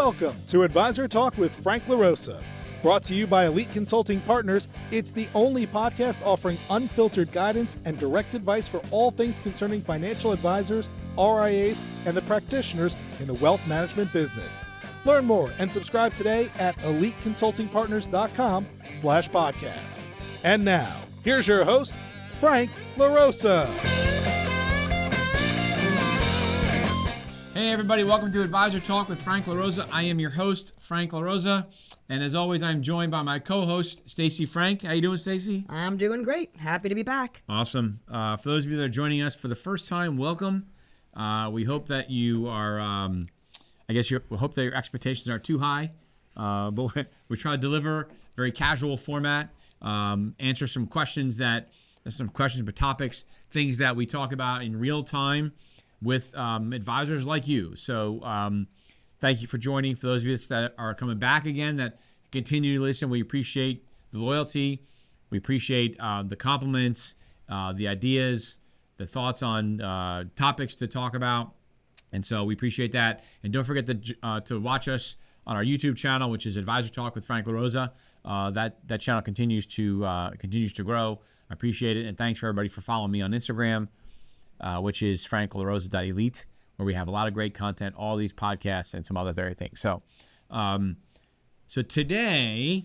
Welcome to Advisor Talk with Frank LaRosa. Brought to you by Elite Consulting Partners, it's the only podcast offering unfiltered guidance and direct advice for all things concerning financial advisors, RIAs, and the practitioners in the wealth management business. Learn more and subscribe today at eliteconsultingpartners.com/podcast. And now, here's your host, Frank LaRosa. Hey everybody, welcome to Advisor Talk with Frank LaRosa. I am your host, Frank LaRosa, and as always, I'm joined by my co-host, Stacey Frank. How you doing, Stacey? I'm doing great. Happy to be back. Awesome. For those of you that are joining us for the first time, welcome. We hope that you are, we hope that your expectations aren't too high, but we try to deliver a very casual format, answer some questions but topics, things that we talk about in real time with advisors like you. So thank you for joining. For those of you that are coming back again, that continue to listen, we appreciate the loyalty. We appreciate the compliments, the ideas, the thoughts on topics to talk about. And so we appreciate that. And don't forget to watch us on our YouTube channel, which is Advisor Talk with Frank LaRosa. That channel continues to grow. I appreciate it. And thanks for everybody for following me on Instagram, which is franklarosa.elite, where we have a lot of great content, all these podcasts, and some other things. So today,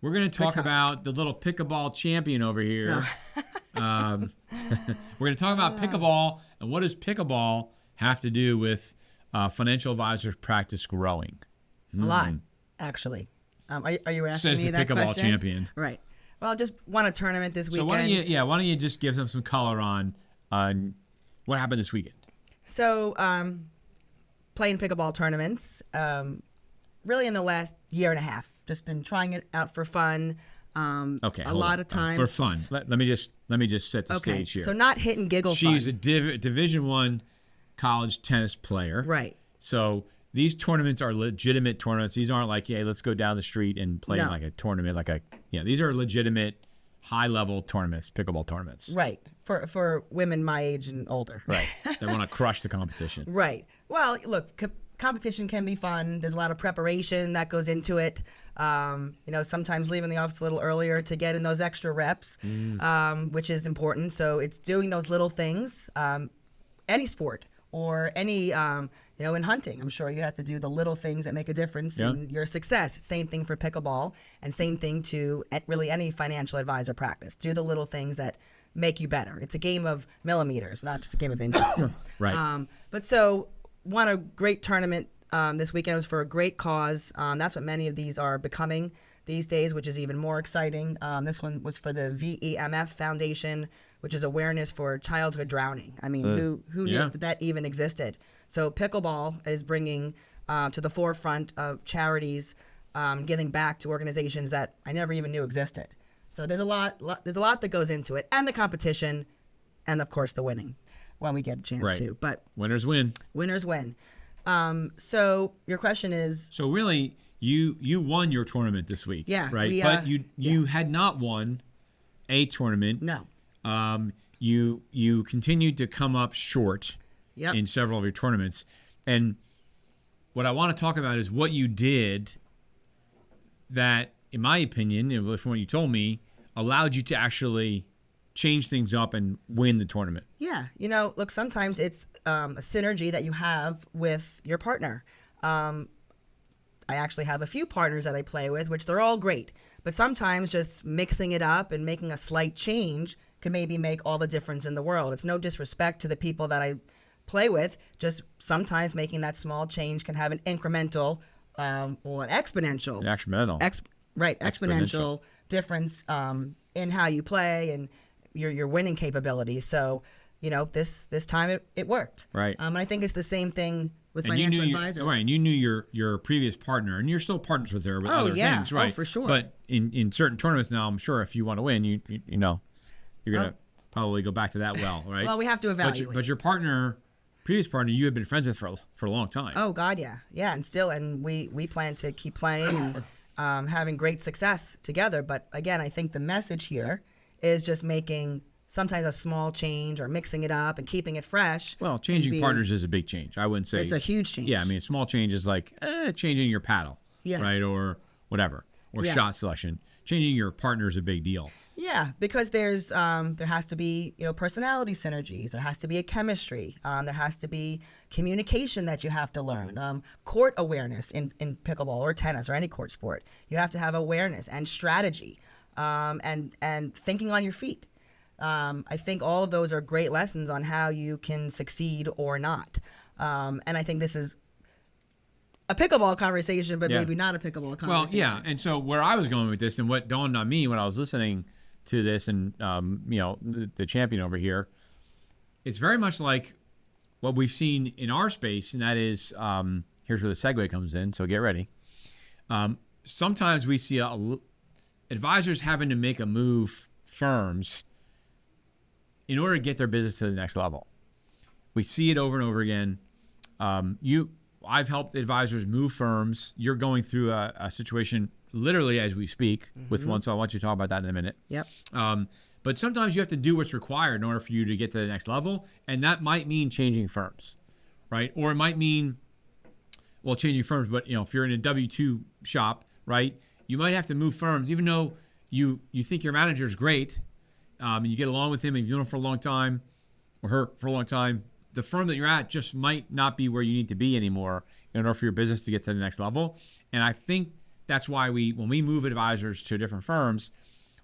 we're going to talk about the little pickleball champion over here. No. We're going to talk about pickleball, and what does pickleball have to do with financial advisors practice growing? A lot, actually. Are you asking Says me the that pickleball question? champion. Right. Well, I just won a tournament this weekend. So why don't you just give them some color on what happened this weekend? So, playing pickleball tournaments, really in the last year and a half. Just been trying it out for fun. Okay, a lot of times for fun. Let me just set the stage here. So not hit and giggle fun. She's a Division I college tennis player. Right. So these tournaments are legitimate tournaments. These aren't like, hey, let's go down the street and play like a tournament. These are legitimate high-level tournaments, pickleball tournaments. Right. For women my age and older. Right. They want to crush the competition. Right. Well, look, competition can be fun. There's a lot of preparation that goes into it. Sometimes leaving the office a little earlier to get in those extra reps, which is important. So it's doing those little things. Any sport or any, in hunting, I'm sure you have to do the little things that make a difference in your success. Same thing for pickleball, and same thing to really any financial advisor practice. Do the little things that make you better. It's a game of millimeters, not just a game of inches. Right. But so won a great tournament this weekend. It was for a great cause. That's what many of these are becoming these days, which is even more exciting. This one was for the VEMF Foundation, which is awareness for childhood drowning. I mean, who knew that even existed? So pickleball is bringing to the forefront of charities giving back to organizations that I never even knew existed. So there's a lot that goes into it, and the competition, and of course the winning when we get a chance to. But winners win. Winners win. So your question is. So really, you won your tournament this week. Yeah. Right. But you had not won a tournament. No. You continued to come up short in several of your tournaments. And what I want to talk about is what you did that, in my opinion, from what you told me, allowed you to actually change things up and win the tournament. Yeah. Look, sometimes it's a synergy that you have with your partner. I actually have a few partners that I play with, which they're all great. But sometimes just mixing it up and making a slight change can maybe make all the difference in the world. It's no disrespect to the people that I play with. Just sometimes making that small change can have an incremental an exponential. Exponential difference in how you play and your winning capabilities. So, this time it worked. Right. And I think it's the same thing with financial advisors. Right, and you knew your previous partner, and you're still partners with her with other things, right? Oh, for sure. But in certain tournaments now, I'm sure if you want to win, you're going to probably go back to that well, right? Well, we have to evaluate. But your previous partner, you had been friends with for a long time. Oh, God, yeah. Yeah, and we plan to keep playing and having great success together. But, again, I think the message here is just making sometimes a small change or mixing it up and keeping it fresh. Well, changing partners is a big change. I wouldn't say it's a huge change. Yeah, I mean, a small change is like changing your paddle, right, or whatever, or shot selection. Changing your partner is a big deal. Yeah, because there has to be personality synergies. There has to be a chemistry. There has to be communication that you have to learn. Court awareness in pickleball or tennis or any court sport. You have to have awareness and strategy, and thinking on your feet. I think all of those are great lessons on how you can succeed or not. And I think this is a pickleball conversation, but maybe not a pickleball conversation. Well, yeah. And so where I was going with this and what dawned on me when I was listening to this and, the champion over here, it's very much like what we've seen in our space. And that is, here's where the segue comes in. So get ready. Sometimes we see advisors having to make a move, firms, in order to get their business to the next level. We see it over and over again. I've helped advisors move firms. You're going through a situation literally as we speak with one, so I want you to talk about that in a minute. Yep. But sometimes you have to do what's required in order for you to get to the next level, and that might mean changing firms, right? Or it might mean, changing firms, but if you're in a W-2 shop, right, you might have to move firms, even though you think your manager is great, and you get along with him and you've known him for a long time, or her for a long time. The firm that you're at just might not be where you need to be anymore in order for your business to get to the next level. And I think that's why when we move advisors to different firms,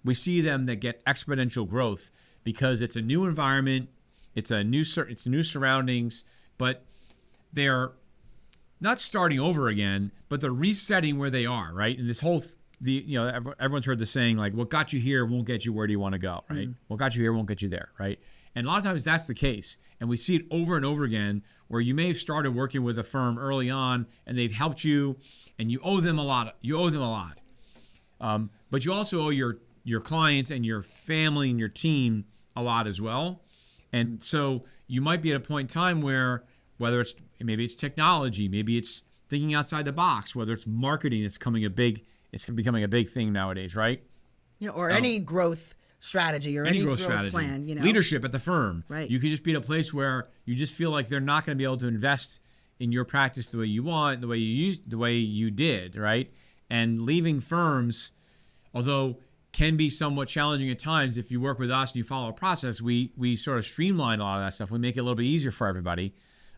we see them that get exponential growth because it's a new environment, it's new surroundings, but they're not starting over again, but they're resetting where they are, right? And this whole everyone's heard the saying like, "What got you here won't get you where do you want to go," right? What got you here won't get you there, right? And a lot of times that's the case. And we see it over and over again where you may have started working with a firm early on and they've helped you and you owe them a lot. But you also owe your clients and your family and your team a lot as well. And so you might be at a point in time where whether maybe it's technology, maybe it's thinking outside the box, whether it's marketing, it's becoming a big thing nowadays, right? Yeah, or any growth strategy or any growth strategy. Plan, leadership at the firm. Right. You could just be at a place where you just feel like they're not going to be able to invest in your practice the way you want, the way you did, right? And leaving firms, although can be somewhat challenging at times, if you work with us and you follow a process, we sort of streamline a lot of that stuff. We make it a little bit easier for everybody.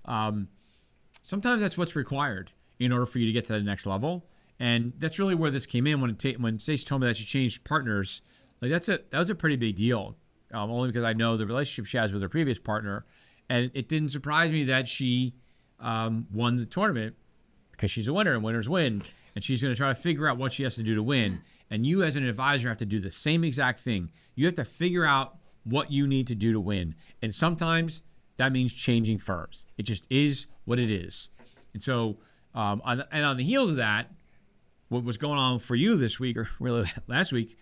Sometimes that's what's required in order for you to get to the next level. And that's really where this came in when Stacey told me that she changed partners. Like that was a pretty big deal, only because I know the relationship she has with her previous partner, and it didn't surprise me that she won the tournament because she's a winner and winners win, and she's going to try to figure out what she has to do to win. And you as an advisor have to do the same exact thing. You have to figure out what you need to do to win, and sometimes that means changing firms. It just is what it is. And so, on the heels of that, what was going on for you this week, or really last week,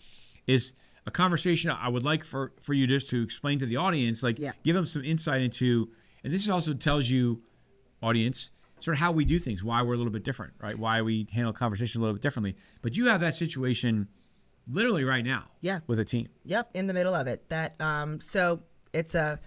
is a conversation I would like for you just to explain to the audience, give them some insight into, and this also tells you, audience, sort of how we do things, why we're a little bit different, right? Why we handle conversation a little bit differently. But you have that situation literally right now, with a team. Yep, in the middle of it. So it's a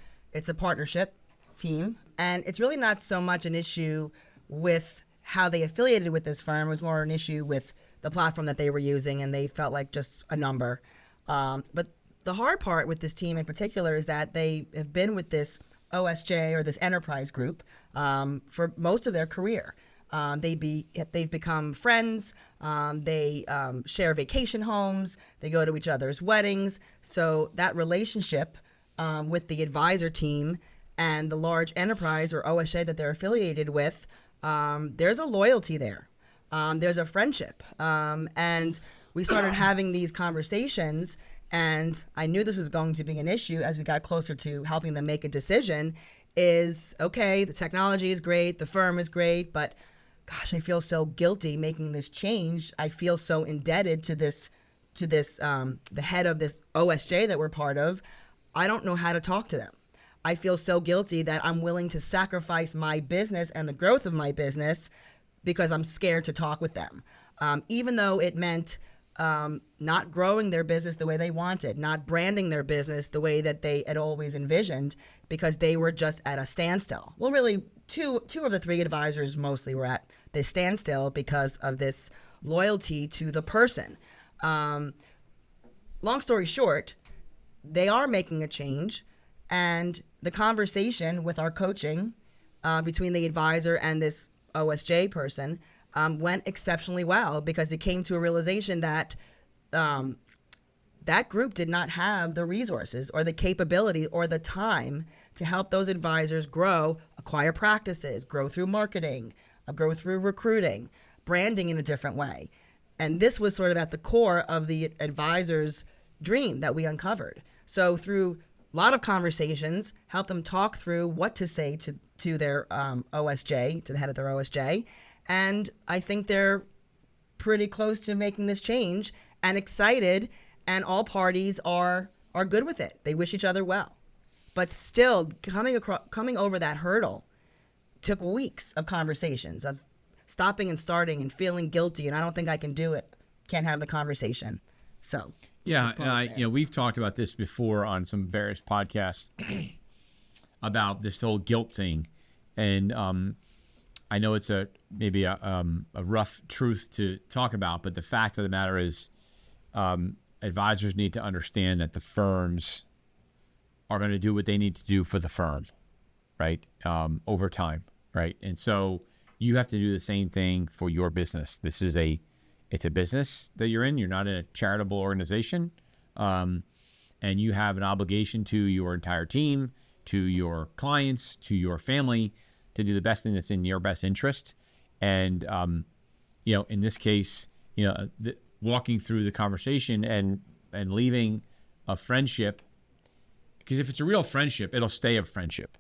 partnership team, and it's really not so much an issue with how they affiliated with this firm. It was more an issue with the platform that they were using, and they felt like just a number. But the hard part with this team in particular is that they have been with this OSJ or this enterprise group for most of their career. They've become friends. They share vacation homes. They go to each other's weddings. So that relationship with the advisor team and the large enterprise or OSJ that they're affiliated with, there's a loyalty there. There's a friendship. And we started having these conversations, and I knew this was going to be an issue as we got closer to helping them make a decision, is, okay, the technology is great, the firm is great, but gosh, I feel so guilty making this change. I feel so indebted to the head of this OSJ that we're part of. I don't know how to talk to them. I feel so guilty that I'm willing to sacrifice my business and the growth of my business because I'm scared to talk with them. Even though it meant not growing their business the way they wanted, not branding their business the way that they had always envisioned, because they were just at a standstill. Well, really, two of the three advisors mostly were at this standstill because of this loyalty to the person. Long story short, they are making a change, and the conversation with our coaching between the advisor and this OSJ person went exceptionally well, because it came to a realization that that group did not have the resources or the capability or the time to help those advisors grow, acquire practices, grow through marketing, grow through recruiting, branding in a different way. And this was sort of at the core of the advisor's dream that we uncovered. So through a lot of conversations, help them talk through what to say to their OSJ, to the head of their OSJ. And I think they're pretty close to making this change and excited, and all parties are good with it. They wish each other well. But still, coming over that hurdle took weeks of conversations, of stopping and starting and feeling guilty, and I don't think I can do it. Can't have the conversation. So yeah, and we've talked about this before on some various podcasts about this whole guilt thing, and I know it's maybe a rough truth to talk about, but the fact of the matter is, advisors need to understand that the firms are going to do what they need to do for the firm, right? Over time, right? And so you have to do the same thing for your business. It's a business that you're in. You're not in a charitable organization, and you have an obligation to your entire team, to your clients, to your family, to do the best thing that's in your best interest. And in this case, walking through the conversation and leaving a friendship, because if it's a real friendship, it'll stay a friendship,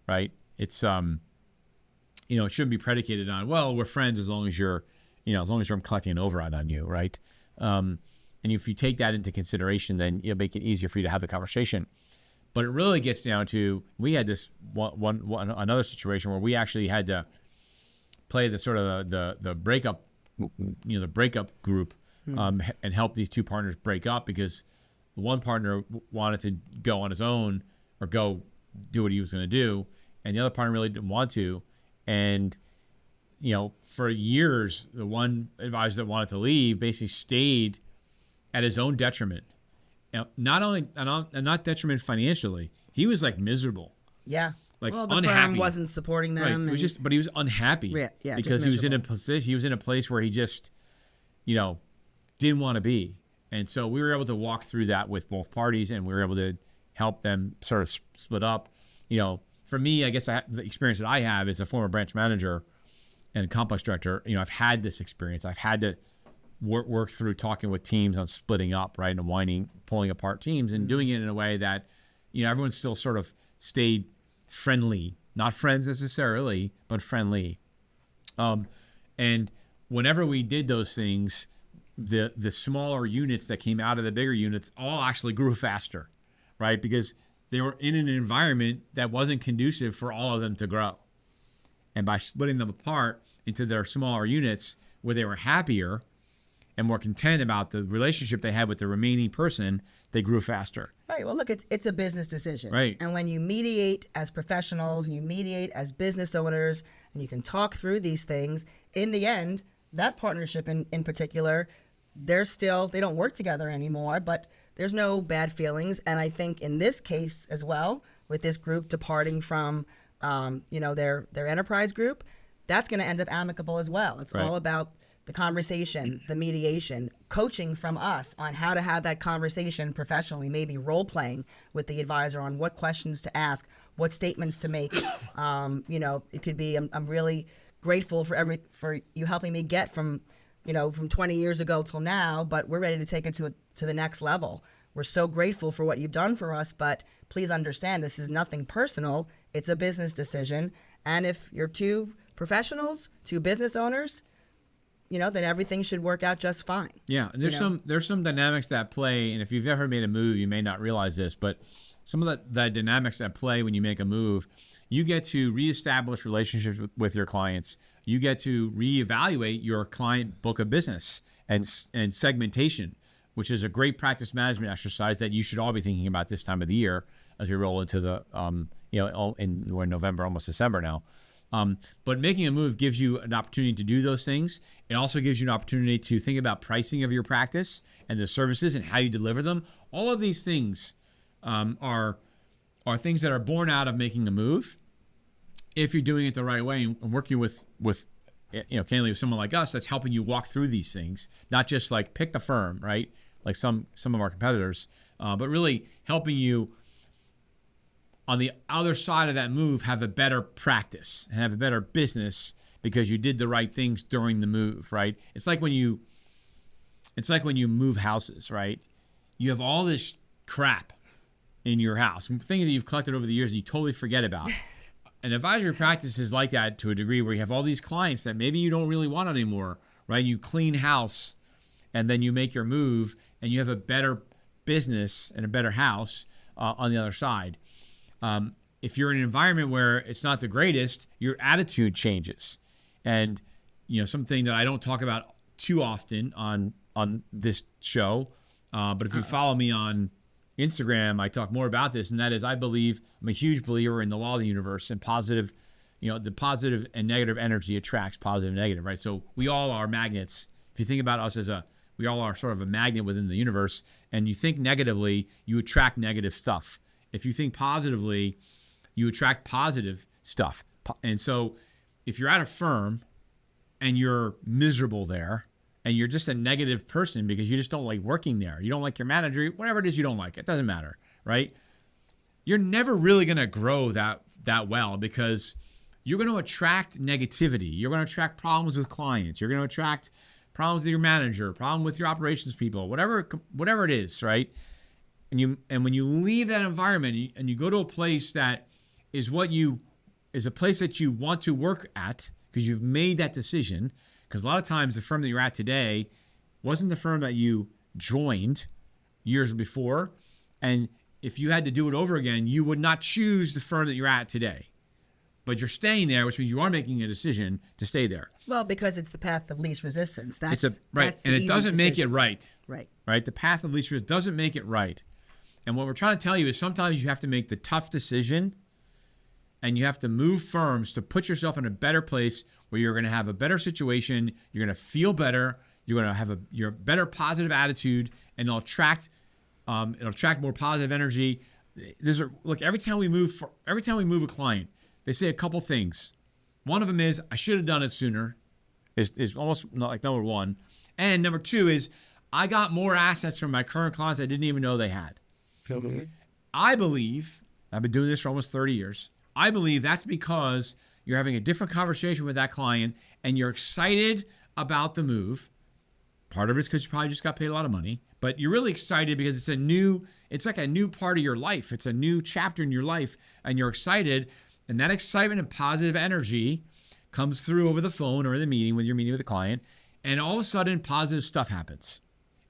right? It's it shouldn't be predicated on, well, we're friends as long as you're I'm collecting an override on you, right? And if you take that into consideration, then it'll make it easier for you to have the conversation. But it really gets down to, we had this another situation where we actually had to play the sort of the breakup, the breakup group, and help these two partners break up, because the one partner wanted to go on his own or go do what he was going to do, and the other partner really didn't want to. And for years, the one advisor that wanted to leave basically stayed at his own detriment. Not detriment financially. He was like miserable. Yeah. Like the unhappy. firm wasn't supporting them. Right. But he was unhappy. Yeah, because he was in a position. He was in a place where he just, didn't want to be. And so we were able to walk through that with both parties, and we were able to help them sort of split up. For me, I guess the experience that I have as a former branch manager and complex director, I've had this experience. I've had to work through talking with teams on splitting up, right, and pulling apart teams, and doing it in a way that, everyone still sort of stayed friendly, not friends necessarily, but friendly. And whenever we did those things, the smaller units that came out of the bigger units all actually grew faster, right? Because they were in an environment that wasn't conducive for all of them to grow. And by splitting them apart into their smaller units where they were happier and more content about the relationship they had with the remaining person, they grew faster. Right. Well, look, it's a business decision. Right. And when you mediate as professionals, you mediate as business owners, and you can talk through these things, in the end, that partnership in particular, they don't work together anymore, but there's no bad feelings. And I think in this case as well, with this group departing from their enterprise group, that's going to end up amicable as well. It's all about the conversation, the mediation, coaching from us on how to have that conversation professionally, maybe role playing with the advisor on what questions to ask, what statements to make. It could be, I'm really grateful for you helping me get from 20 years ago till now, but we're ready to take it to the next level. We're so grateful for what you've done for us, but please understand this is nothing personal. It's a business decision. And if you're two professionals, two business owners, then everything should work out just fine. Yeah, and there's some dynamics that play, and if you've ever made a move, you may not realize this, but some of the dynamics at play when you make a move. You get to reestablish relationships with your clients. You get to reevaluate your client book of business and segmentation, which is a great practice management exercise that you should all be thinking about this time of the year as we roll into the, we're in November, almost December now. But making a move gives you an opportunity to do those things. It also gives you an opportunity to think about pricing of your practice and the services and how you deliver them. All of these things are things that are born out of making a move. If you're doing it the right way and working with candidly with someone like us that's helping you walk through these things, not just like pick the firm, right? Like some of our competitors, but really helping you on the other side of that move have a better practice and have a better business because you did the right things during the move, right? It's like when you move houses, right? You have all this crap in your house, things that you've collected over the years that you totally forget about. An advisory practice is like that to a degree where you have all these clients that maybe you don't really want anymore, right? You clean house and then you make your move and you have a better business and a better house on the other side. If you're in an environment where it's not the greatest, your attitude changes. And, something that I don't talk about too often on this show, but if you follow me on Instagram, I talk more about this, and that is I'm a huge believer in the law of the universe and positive, the positive and negative energy attracts positive and negative, right? So we all are magnets. If you think about us we all are sort of a magnet within the universe, and you think negatively, you attract negative stuff. If you think positively, you attract positive stuff. And so if you're at a firm and you're miserable there and you're just a negative person because you just don't like working there, you don't like your manager, whatever it is you don't like, it doesn't matter, right? You're never really going to grow that well because you're going to attract negativity. You're going to attract problems with clients. You're going to attract problems with your manager, problem with your operations people, whatever it is, right? And when you leave that environment and you go to a place that is a place that you want to work at because you've made that decision, because a lot of times the firm that you're at today wasn't the firm that you joined years before. And if you had to do it over again, you would not choose the firm that you're at today. But you're staying there, which means you are making a decision to stay there. Well, because it's the path of least resistance. Right. That's And it doesn't make it right. Right. The path of least resistance doesn't make it right. And what we're trying to tell you is sometimes you have to make the tough decision and you have to move firms to put yourself in a better place where you're going to have a better situation, you're going to feel better, you're going to have your better positive attitude, and it'll attract more positive energy. Look, every time we move a client, they say a couple things. One of them is, I should have done it sooner, is almost like number one. And number two is, I got more assets from my current clients I didn't even know they had. I believe, I've been doing this for almost 30 years, I believe that's because you're having a different conversation with that client and you're excited about the move. Part of it's because you probably just got paid a lot of money, but you're really excited because it's like a new part of your life. It's a new chapter in your life and you're excited. And that excitement and positive energy comes through over the phone or in the meeting when you're meeting with a client. And all of a sudden, positive stuff happens.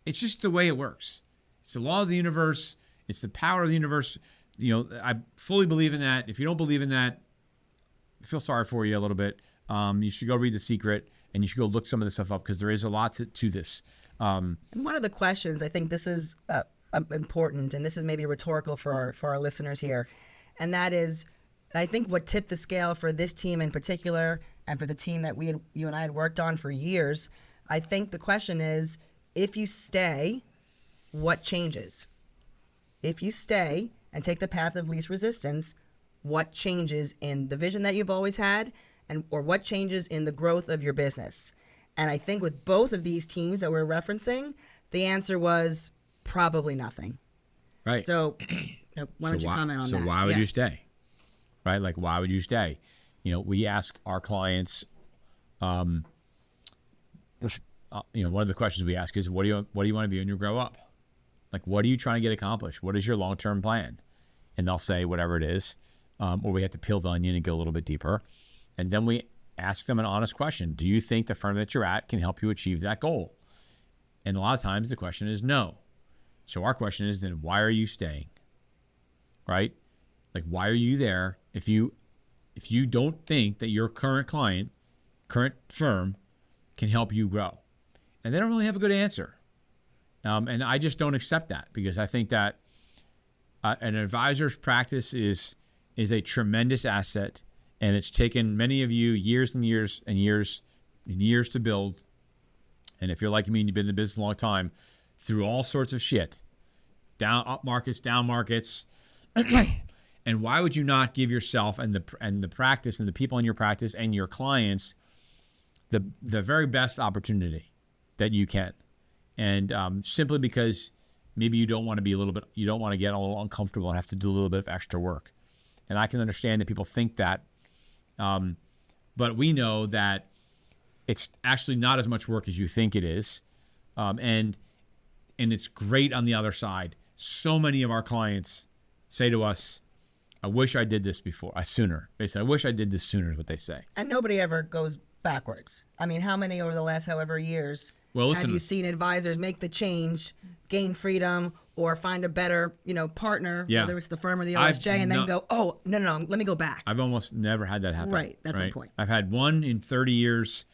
It's just the way it works. It's the law of the universe. It's the power of the universe. I fully believe in that. If you don't believe in that, I feel sorry for you a little bit. You should go read The Secret and you should go look some of this stuff up because there is a lot to this. And one of the questions, I think this is important, and this is maybe rhetorical for our listeners here, and that is, and I think what tipped the scale for this team in particular and for the team that you and I had worked on for years, I think the question is, if you stay, what changes? If you stay and take the path of least resistance, what changes in the vision that you've always had or what changes in the growth of your business? And I think with both of these teams that we're referencing, the answer was probably nothing. Right. So why don't you comment on that? So why would you stay? Right? Like, why would you stay? We ask our clients, one of the questions we ask is, what do you want to be when you grow up? Like, what are you trying to get accomplished? What is your long-term plan? And they'll say whatever it is, or we have to peel the onion and go a little bit deeper. And then we ask them an honest question. Do you think the firm that you're at can help you achieve that goal? And a lot of times the question is no. So our question is, then why are you staying? right? Like, why are you there if you don't think that your current client, current firm can help you grow? And they don't really have a good answer. And I just don't accept that, because I think that an advisor's practice is a tremendous asset, and it's taken many of you years and years and years and years to build. And if you're like me and you've been in the business a long time, through all sorts of shit, up markets, down markets. And why would you not give yourself and the practice and the people in your practice and your clients the very best opportunity that you can? And simply because maybe you don't want to get a little uncomfortable and have to do a little bit of extra work. And I can understand that people think that, but we know that it's actually not as much work as you think it is, and it's great on the other side. So many of our clients say to us, I wish I did this sooner. They say, I wish I did this sooner, is what they say. And nobody ever goes backwards. I mean, how many over the last however years have you seen advisors make the change, gain freedom, or find a better, partner, whether it's the firm or the OSJ, then go, oh, no, let me go back. I've almost never had that happen. Right, that's my point. I've had one in 30 years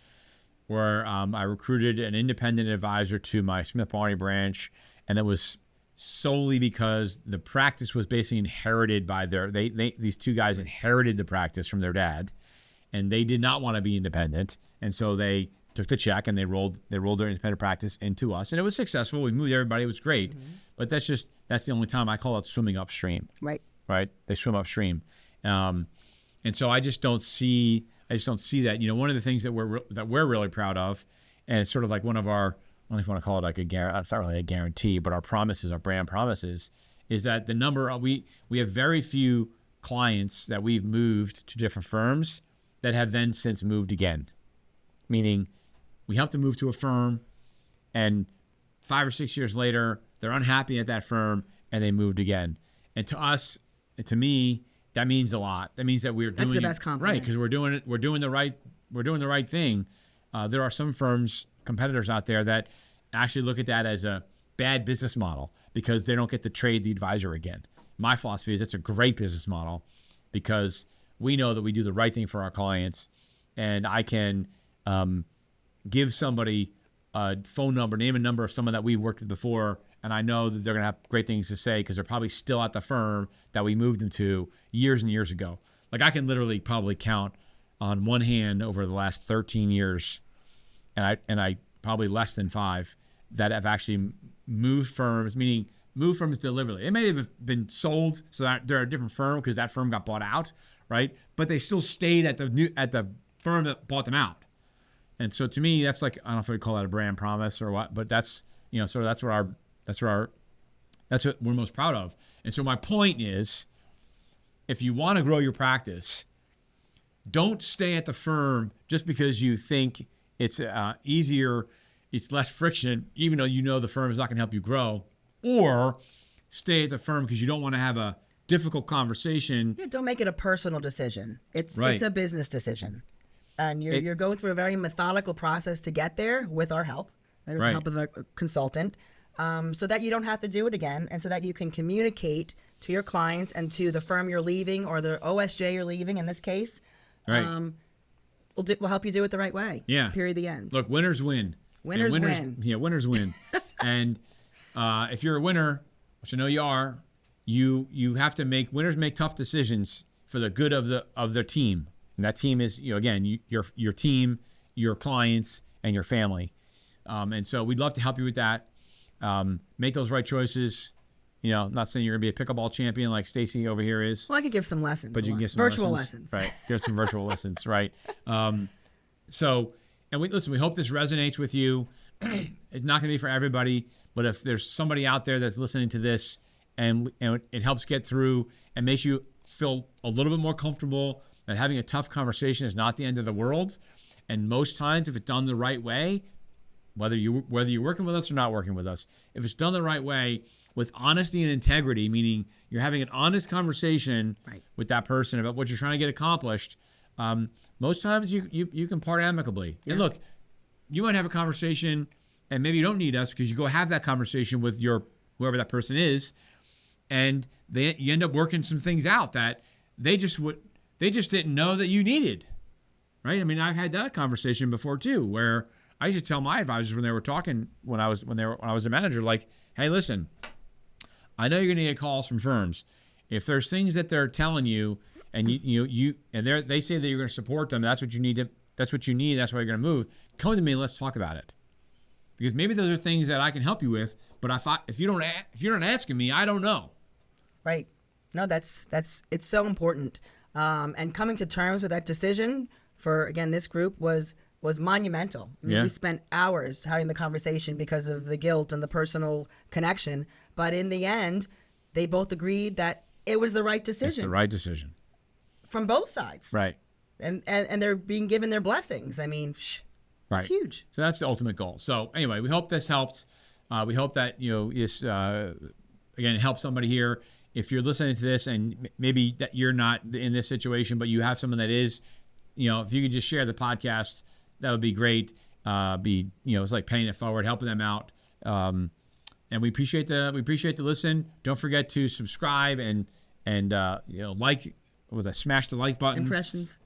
where I recruited an independent advisor to my Smith Barney branch, and it was solely because the practice was basically inherited by these two guys inherited the practice from their dad, and they did not want to be independent, and so they took the check and they rolled their independent practice into us, and it was successful. We moved everybody; it was great. Mm-hmm. But that's the only time. I call it swimming upstream. Right. They swim upstream, and so I just don't see that. One of the things that we're really proud of, and it's sort of like one of our, I don't know if you want to call it like it's not really a guarantee, but our promises, our brand promises, is that the number we have very few clients that we've moved to different firms that have then since moved again. Meaning, we help them move to a firm, and 5 or 6 years later, they're unhappy at that firm and they moved again. And to us, and to me, that means a lot. That means that that's the best compliment, right? Because we're doing the right thing. There are some competitors out there that actually look at that as a bad business model because they don't get to trade the advisor again. My philosophy is it's a great business model because we know that we do the right thing for our clients, and I can give somebody a phone number, name a number of someone that we've worked with before, and I know that they're going to have great things to say because they're probably still at the firm that we moved them to years and years ago. Like, I can literally probably count on one hand over the last 13 years, and I probably less than 5 that have actually moved firms, meaning moved firms deliberately. It may have been sold so that they're a different firm because that firm got bought out, right? But they still stayed at the firm that bought them out. And so to me, that's like, I don't know if we call that a brand promise or what, but that's, so that's what we're most proud of. And so my point is, if you want to grow your practice, don't stay at the firm just because you think it's easier, it's less friction, even though the firm is not going to help you grow, or stay at the firm because you don't want to have a difficult conversation. Yeah, don't make it a personal decision. It's a business decision. And you're going through a very methodical process to get there with our help, with the help of a consultant, so that you don't have to do it again, and so that you can communicate to your clients and to the firm you're leaving or the OSJ you're leaving in this case. Right. We'll help you do it the right way. Yeah. Period. The end. Look, winners win. Winners win. Yeah, winners win. And if you're a winner, which I know you are, you have to winners make tough decisions for the good of their team. And that team is, again, your team, your clients, and your family. And so we'd love to help you with that. Make those right choices. I'm not saying you're going to be a pickleball champion like Stacey over here is. Well, I could give some lessons. But you can give some virtual lessons. Right. Give some virtual lessons. Right. We hope this resonates with you. It's not going to be for everybody, but if there's somebody out there that's listening to this and it helps get through and makes you feel a little bit more comfortable that having a tough conversation is not the end of the world. And most times, if it's done the right way, whether you're working with us or not working with us, if it's done the right way with honesty and integrity, meaning you're having an honest conversation with that person about what you're trying to get accomplished, most times you can part amicably. Yeah. And look, you might have a conversation and maybe you don't need us because you go have that conversation with whoever that person is, and you end up working some things out that they just didn't know that you needed, right? I mean, I've had that conversation before too, where I used to tell my advisors when they were talking when I was a manager, like, hey, listen, I know you're going to get calls from firms. If there's things that they're telling you, and they say that you're going to support them, that's what you need. That's what you need. That's why you're going to move. Come to me and let's talk about it. Because maybe those are things that I can help you with. But if you're not asking me, I don't know. Right. No, it's so important. And coming to terms with that decision for, again, this group was monumental. I mean, we spent hours having the conversation because of the guilt and the personal connection. But in the end, they both agreed that it was the right decision. It's the right decision. From both sides. Right. And they're being given their blessings. I mean, right. It's huge. So that's the ultimate goal. So anyway, we hope this helps. We hope that, this, again, helps somebody here. If you're listening to this and maybe that you're not in this situation, but you have someone that is, if you could just share the podcast, that would be great. It's like paying it forward, helping them out. And we appreciate the listen. Don't forget to subscribe and like smash the like button. Impressions.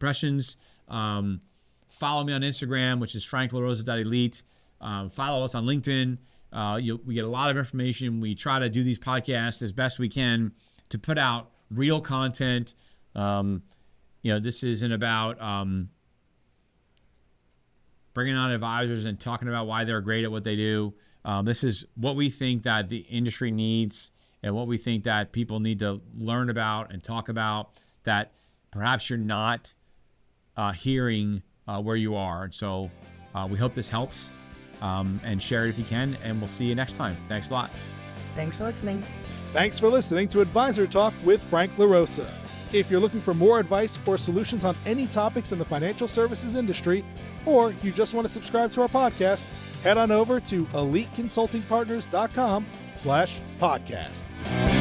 Follow me on Instagram, which is franklarosa.elite. Follow us on LinkedIn. We get a lot of information. We try to do these podcasts as best we can to put out real content. This isn't about bringing on advisors and talking about why they're great at what they do. This is what we think that the industry needs and what we think that people need to learn about and talk about that perhaps you're not hearing where you are. And so we hope this helps, and share it if you can, and we'll see you next time. Thanks a lot. Thanks for listening. Thanks for listening to Advisor Talk with Frank LaRosa. If you're looking for more advice or solutions on any topics in the financial services industry, or you just want to subscribe to our podcast, head on over to eliteconsultingpartners.com/podcasts.